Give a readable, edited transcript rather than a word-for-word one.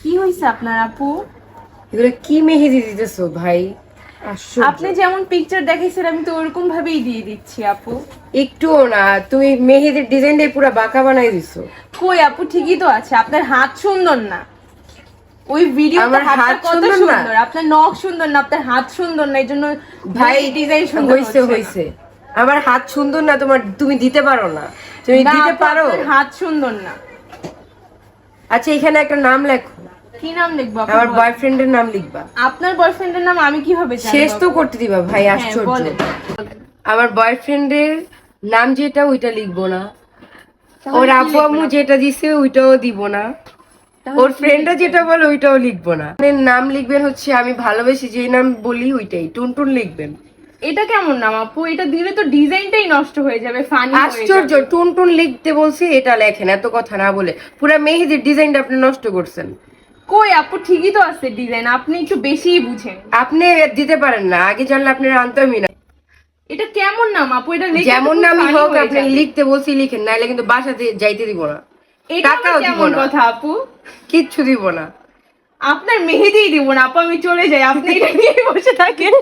কি হয়েছে আপনার আপু? এগুলো কি মেহেদি দিতেছো ভাই? আপনি যেমন পিকচার দেখাইছেন আমি তো ওরকম ভাবেই দিয়ে দিচ্ছি আপু। একটুও না, তুমি মেহেদির ডিজাইনটাই পুরো বাঁকা বানাই দিছো। কই আপু, ঠিকই তো আছে। আপনার হাত সুন্দর না, ওই ভিডিওতে আমার হাতটা হাত কত সুন্দর না? সুন্দর, আপনার নখ সুন্দর না, আপনার হাত সুন্দর না, এই জন্য ভাই ডিজাইন সুন্দর হইছে হচ্ছে হইছে, আমার হাত সুন্দর না, তুমি দিতে পারো না? তুমি না দিতে আপু, পারো? আপনার হাত সুন্দর না। আচ্ছা, এখানে একটা নাম লেখো। কি নাম লিখবো আপু? আমার বলেন। বয়ফ্রেন্ডের নাম লিখবা। আপনার বয়ফ্রেন্ডের নাম আমি কিভাবে জানবো শেষ তো আপু? করতে দিবা ভাই, হ্যাঁ আশ্চর্য। বলেন। আমার বয়ফ্রেন্ডের নাম যেটা ওইটা লিখবো না, তাহলে ওর কি আপু আম্মু লিখবেন আপু? যেটা দিছে ওইটাও দিব না, তাহলে ওর কি ফ্রেন্ডরা লিখবেন? যেটা বলে ওইটাও লিখবো না। আপনার নাম লিখবেন হচ্ছে আমি ভালোবেসে যে নাম বলি ওইটাই, টুনটুন লিখবেন। এটা কেমন নাম আপু? এটা দিলে তো ডিজাইনটাই নষ্ট হয়ে যাবে, ফানি হয়ে আশ্চর্য, যাবে। টুনটুন লিখতে বলছি, এটা লেখেন, এত কথা না বলে। পুরা মেহেদির ডিজাইনটা আপনি নষ্ট করছেন। কই আপু, ঠিকই তো আছে ডিজাইন, আপনি একটু বেশিই বুঝেন। আপনি দিতে পারেন না, আগে জানলে আপনার আনতামই না। এটা কেমন নাম আপু? এটা লিখে তো যেমন খুব নামই ফানি হোক, হয়ে আপনি যাবে। লিখতে বলছি লিখেন, নাইলে কিন্তু বাসাতে যাইতে দিব না, এটা আবার টাকাও দিব কেমন না, কথা আপু? কিচ্ছু দিব না। আপনার মেহেদিই দিব না আপু, আমি চলে যাই, আপনি এটা নিয়ে বসে থাকেন।